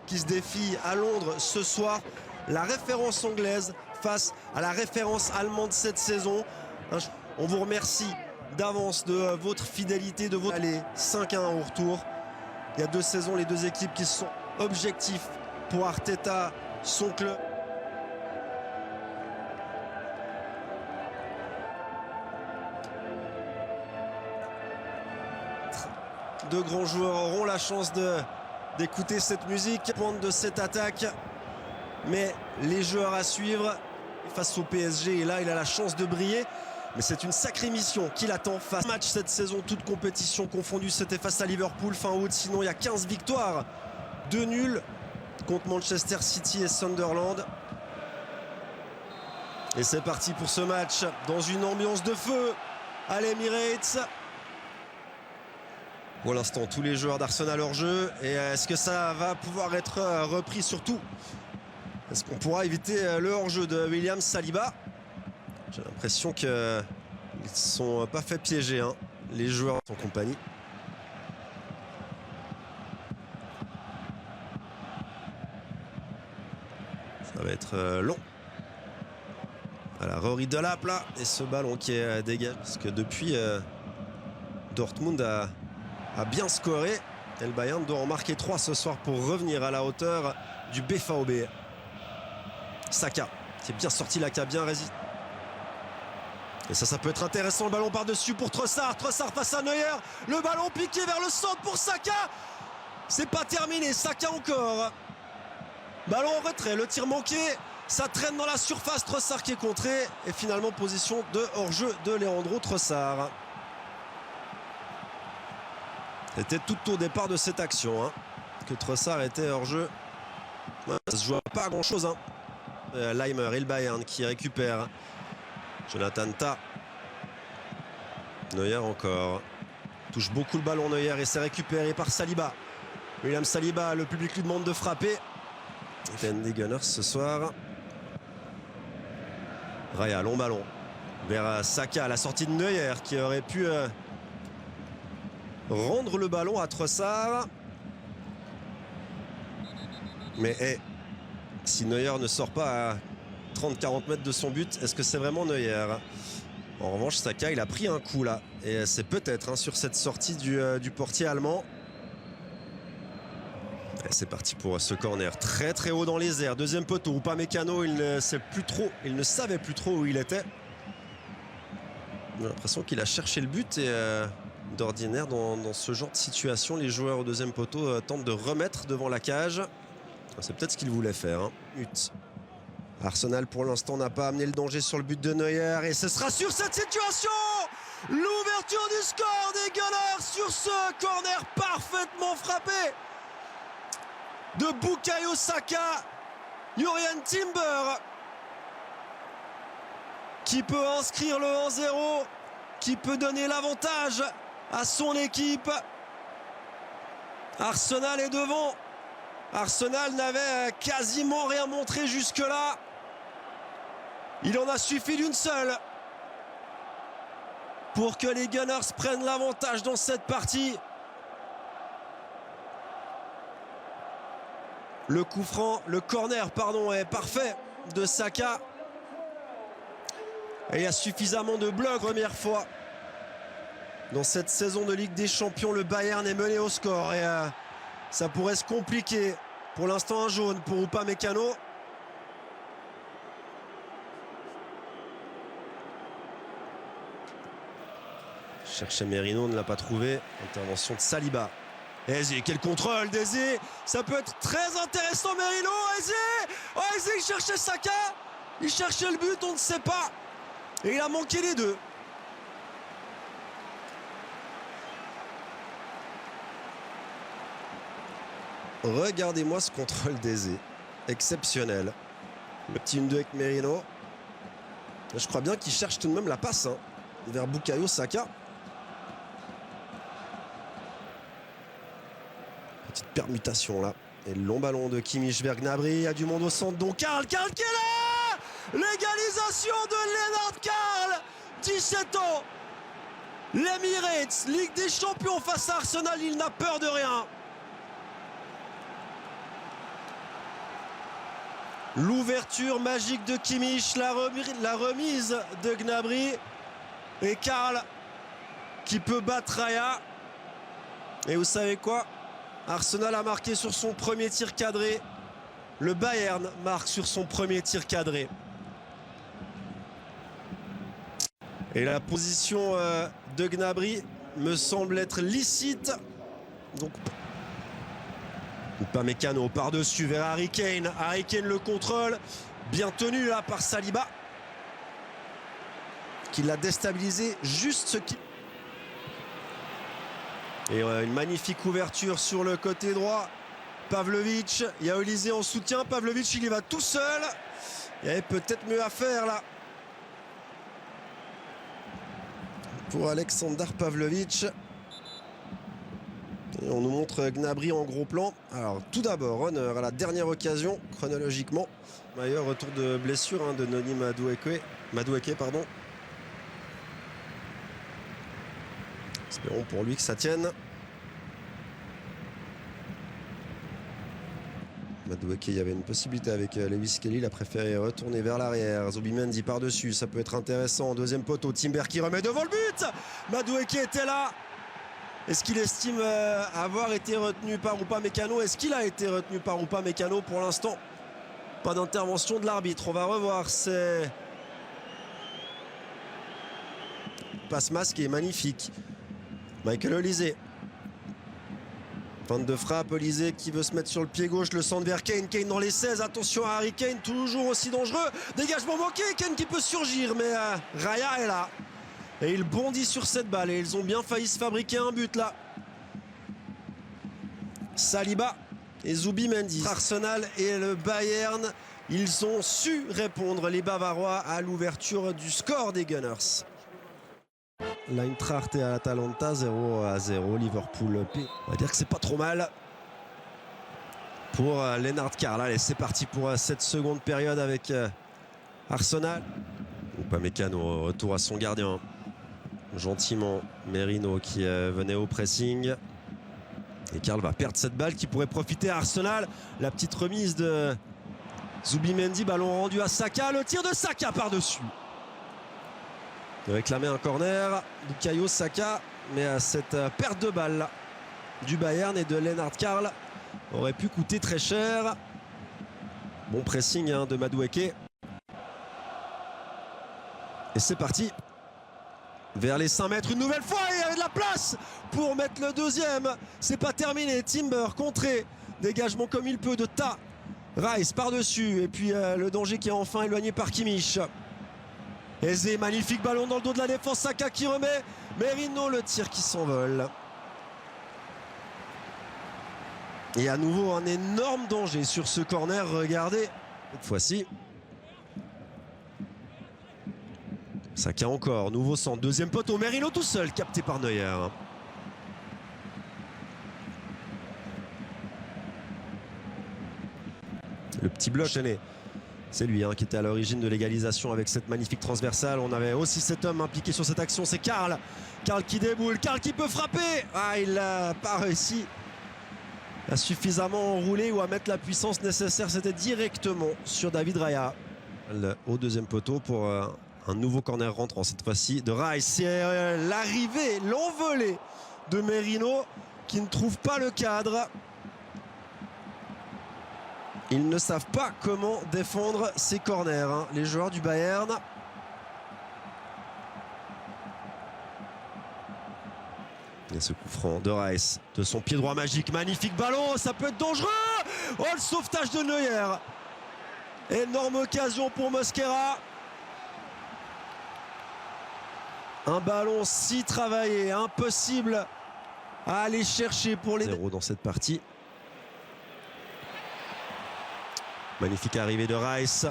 qui se défie à Londres ce soir. La référence anglaise face à la référence allemande cette saison. On vous remercie d'avance de votre fidélité, de votre allée 5-1 au retour. Il y a 2 saisons, les 2 équipes qui sont objectifs pour Arteta, son club. De grands joueurs auront la chance d'écouter cette musique, pointe de cette attaque. Mais les joueurs à suivre face au PSG, et là il a la chance de briller. Mais c'est une sacrée mission qui l'attend face au match cette saison, toute compétition confondue. C'était face à Liverpool fin août. Sinon il y a 15 victoires, 2 nuls contre Manchester City et Sunderland. Et c'est parti pour ce match dans une ambiance de feu à l'Emirates. Pour l'instant, tous les joueurs d'Arsenal hors jeu. Et est-ce que ça va pouvoir être repris surtout? Est-ce qu'on pourra éviter le hors-jeu de William Saliba? J'ai l'impression qu'ils ne sont pas fait piéger, hein, les joueurs en compagnie. Ça va être long. Voilà, Rory Delap là. Et ce ballon qui est dégagé. Parce que depuis, Dortmund a bien scoré. Et le Bayern doit en marquer 3 ce soir pour revenir à la hauteur du BVB. Saka qui est bien sorti là, qui a bien résisté. Et ça peut être intéressant. Le ballon par-dessus pour Trossard. Trossard face à Neuer. Le ballon piqué vers le centre pour Saka. C'est pas terminé. Saka encore. Ballon en retrait. Le tir manqué. Ça traîne dans la surface. Trossard qui est contré. Et finalement, position de hors-jeu de Leandro Trossard. C'était tout au départ de cette action, hein, que Trossard était hors-jeu. Ouais, ça se joue pas à grand-chose, hein. Leimer et le Bayern qui récupère. Jonathan Tah. Neuer encore. Touche beaucoup le ballon Neuer et c'est récupéré par Saliba. William Saliba, le public lui demande de frapper. Des Gunners ce soir. Raya, long ballon vers Saka à la sortie de Neuer qui aurait pu rendre le ballon à Trossard. Mais si Neuer ne sort pas à 30-40 mètres de son but, est-ce que c'est vraiment Neuer? En revanche, Saka, il a pris un coup là. Et c'est peut-être sur cette sortie du portier allemand. C'est parti pour ce corner. Très très haut dans les airs. Deuxième poteau. Upamecano, il ne savait plus trop où il était. J'ai l'impression qu'il a cherché le but. Et d'ordinaire, dans ce genre de situation, les joueurs au deuxième poteau tentent de remettre devant la cage. C'est peut-être ce qu'il voulait faire, hein. Arsenal pour l'instant n'a pas amené le danger sur le but de Neuer. Et ce sera sur cette situation l'ouverture du score des Gunners sur ce corner parfaitement frappé de Bukayo Saka. Jurrien Timber qui peut inscrire le 1-0, qui peut donner l'avantage à son équipe. Arsenal est devant. Arsenal n'avait quasiment rien montré jusque-là. Il en a suffi d'une seule pour que les Gunners prennent l'avantage dans cette partie. Le coup franc, le corner, pardon, est parfait de Saka. Et il y a suffisamment de blocs. Première fois dans cette saison de Ligue des Champions, le Bayern est mené au score. Et ça pourrait se compliquer. Pour l'instant, un jaune pour Upamecano. Cherchait Merino, ne l'a pas trouvé. Intervention de Saliba. Eze, quel contrôle d'Eze. Ça peut être très intéressant, Merino. Eze, Eze, il cherchait Saka. Il cherchait le but, on ne sait pas. Et il a manqué les deux. Regardez-moi ce contrôle d'Eze. Exceptionnel. Le petit 1-2 avec Merino. Je crois bien qu'il cherche tout de même la passe, hein, vers Bukayo Saka. Petite permutation là. Et le long ballon de Kimmich vers Gnabry. Il y a du monde au centre. Donc Karl qui est là. L'égalisation de Lennart Karl. 17 ans. L'Emirates, Ligue des Champions face à Arsenal. Il n'a peur de rien. L'ouverture magique de Kimmich, la remise de Gnabry et Karl qui peut battre Raya. Et vous savez quoi? Arsenal a marqué sur son premier tir cadré. Le Bayern marque sur son premier tir cadré. Et la position de Gnabry me semble être licite. Donc, Upamecano par-dessus vers Harry Kane. Harry Kane le contrôle. Bien tenu là par Saliba. Qui l'a déstabilisé juste ce qui... Et une magnifique ouverture sur le côté droit. Pavlovic, il y a Olysée en soutien. Pavlovic, il y va tout seul. Il y avait peut-être mieux à faire là. Pour Alexander Pavlovic. Et on nous montre Gnabry en gros plan. Alors tout d'abord, honneur à la dernière occasion, chronologiquement. D'ailleurs, retour de blessure de Noni Madueke, pardon. Espérons pour lui que ça tienne. Madueke, il y avait une possibilité avec Lewis Kelly. Il a préféré retourner vers l'arrière. Zubimendi par-dessus, ça peut être intéressant. Deuxième poteau, Timber qui remet devant le but. Madueke était là. Est-ce qu'il estime avoir été retenu par Upamecano? Est-ce qu'il a été retenu par Upamecano? Pour l'instant, pas d'intervention de l'arbitre. On va revoir. C'est passe-masque qui est magnifique. Michael Olysée. Fin de frappe, Olysée qui veut se mettre sur le pied gauche, le centre vers Kane. Kane dans les 16, attention à Harry Kane, toujours aussi dangereux. Dégagement manqué, Kane qui peut surgir, mais Raya est là. Et il bondit sur cette balle et ils ont bien failli se fabriquer un but là. Saliba et Zubimendi. Arsenal et le Bayern, ils ont su répondre, les Bavarois, à l'ouverture du score des Gunners. L'Eintracht et Atalanta 0-0, Liverpool P. On va dire que c'est pas trop mal pour Lennart Karl. Allez, c'est parti pour cette seconde période avec Arsenal. Upamecano, retour à son gardien. Gentiment, Merino qui venait au pressing. Et Karl va perdre cette balle qui pourrait profiter à Arsenal. La petite remise de Zubimendi, ballon rendu à Saka. Le tir de Saka par-dessus. Il réclamait un corner. Bukayo Saka, mais cette perte de balle du Bayern et de Lennart Karl aurait pu coûter très cher. Bon pressing de Madueke. Et c'est parti. Vers les 5 mètres, une nouvelle fois, et il y avait de la place pour mettre le deuxième. C'est pas terminé. Timber contré. Dégagement comme il peut de Ta. Rice par-dessus. Et puis le danger qui est enfin éloigné par Kimmich. Eze, magnifique ballon dans le dos de la défense. Saka qui remet. Merino, le tir qui s'envole. Et à nouveau un énorme danger sur ce corner. Regardez, cette fois-ci. Saka encore, nouveau centre, deuxième poteau, Merino tout seul, capté par Neuer. Le petit bloc, c'est lui qui était à l'origine de l'égalisation avec cette magnifique transversale. On avait aussi cet homme impliqué sur cette action, c'est Karl. Karl qui déboule, Karl qui peut frapper. Ah, il n'a pas réussi à suffisamment enrouler ou à mettre la puissance nécessaire. C'était directement sur David Raya. Au deuxième poteau pour... un nouveau corner rentrant cette fois-ci de Rice. C'est l'arrivée, l'envolée de Merino qui ne trouve pas le cadre. Ils ne savent pas comment défendre ces corners, les joueurs du Bayern. Et ce coup franc de Rice, de son pied droit magique, magnifique ballon, ça peut être dangereux. Oh, le sauvetage de Neuer. Énorme occasion pour Mosquera. Un ballon si travaillé, impossible à aller chercher pour les 0 dans cette partie. Magnifique arrivée de Rice.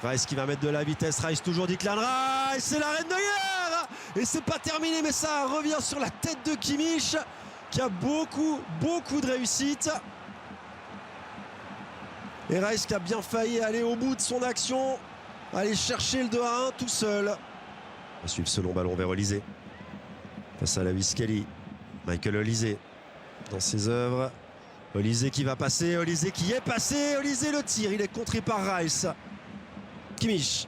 Rice qui va mettre de la vitesse. Rice toujours Declan Rice. C'est l'arrêt de Neuer. Et c'est pas terminé, mais ça revient sur la tête de Kimmich qui a beaucoup de réussite. Et Rice qui a bien failli aller au bout de son action. Aller chercher le 2-1 tout seul. On va suivre ce long ballon vers Olysée. Face à Lewis Kelly. Michael Olysée dans ses œuvres. Olysée qui va passer, Olysée qui est passé, Olysée le tir, il est contré par Rice. Kimmich,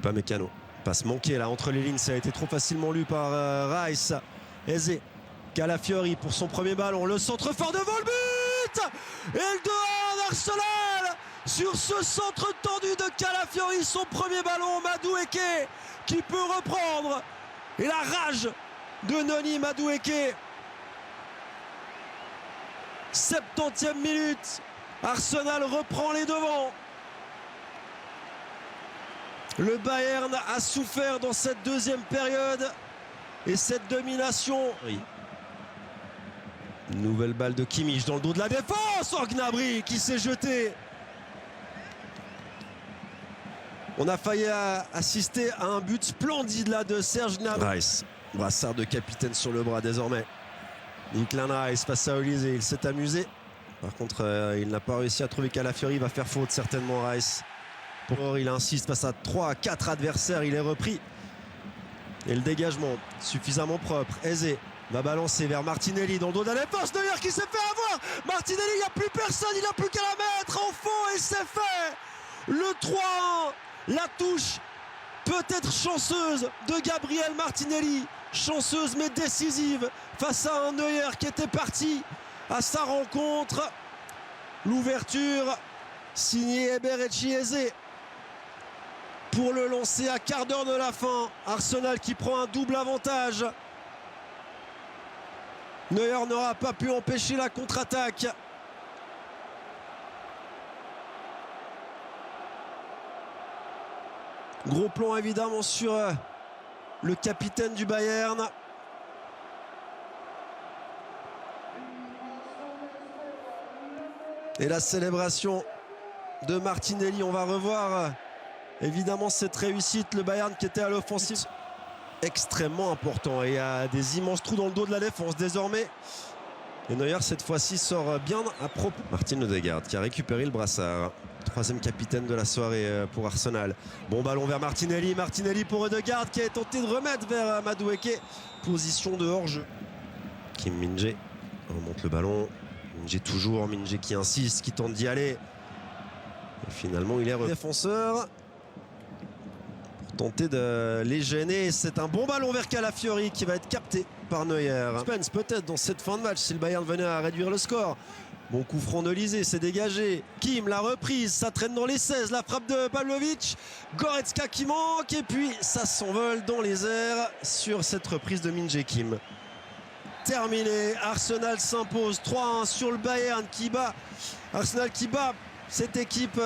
pas Mécano. Passe manquée là entre les lignes, ça a été trop facilement lu par Rice. Eze, Calafiori pour son premier ballon, le centre fort devant le but et le 2-1 d'Arsenal sur ce centre tendu de Calafiori, son premier ballon, Madueke qui peut reprendre et la rage de Noni Madueke. 70e minute, Arsenal reprend les devants. Le Bayern a souffert dans cette deuxième période et cette domination. Oui. Nouvelle balle de Kimmich dans le dos de la défense. Oh, Gnabry qui s'est jeté. On a failli assister à un but splendide là de Serge Gnabry. Rice, brassard de capitaine sur le bras désormais. Declan Rice face à Olysée, il s'est amusé. Par contre, il n'a pas réussi à trouver Calafiori, il va faire faute certainement Rice. Il insiste face à 3 à 4 adversaires, il est repris. Et le dégagement suffisamment propre. Eze va balancer vers Martinelli dans le dos de la défense. Neuer qui s'est fait avoir. Martinelli, il n'y a plus personne, il n'a plus qu'à la mettre en fond et c'est fait. Le 3-1, la touche peut-être chanceuse de Gabriel Martinelli. Chanceuse mais décisive face à un Neuer qui était parti à sa rencontre. L'ouverture signée Eberechi Eze pour le lancer à quart d'heure de la fin. Arsenal qui prend un double avantage. Neuer n'aura pas pu empêcher la contre-attaque. Gros plan évidemment sur le capitaine du Bayern. Et la célébration de Martinelli, on va revoir évidemment cette réussite. Le Bayern qui était à l'offensive extrêmement important et a des immenses trous dans le dos de la défense désormais. Et Neuer cette fois-ci sort bien à propos. Martin Odegaard qui a récupéré le brassard. Troisième capitaine de la soirée pour Arsenal. Bon ballon vers Martinelli. Martinelli pour Odegaard qui a tenté de remettre vers Madueke. Position de hors-jeu. Kim Min-jae remonte le ballon. Min-jae toujours. Min-jae qui insiste, qui tente d'y aller. Et finalement il est défenseur. Tenter de les gêner. C'est un bon ballon vers Calafiori qui va être capté par Neuer. Spence peut-être dans cette fin de match si le Bayern venait à réduire le score. Bon coup franc d'Olysée, c'est dégagé. Kim, la reprise, ça traîne dans les 16. La frappe de Pavlovic. Goretzka qui manque. Et puis ça s'envole dans les airs sur cette reprise de Min-jae Kim. Terminé. Arsenal s'impose 3-1 sur le Bayern qui bat. Arsenal qui bat cette équipe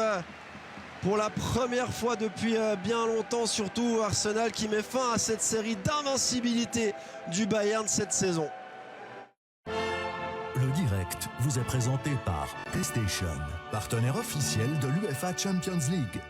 pour la première fois depuis bien longtemps. Surtout Arsenal qui met fin à cette série d'invincibilité du Bayern cette saison. Le direct vous est présenté par PlayStation, partenaire officiel de l'UEFA Champions League.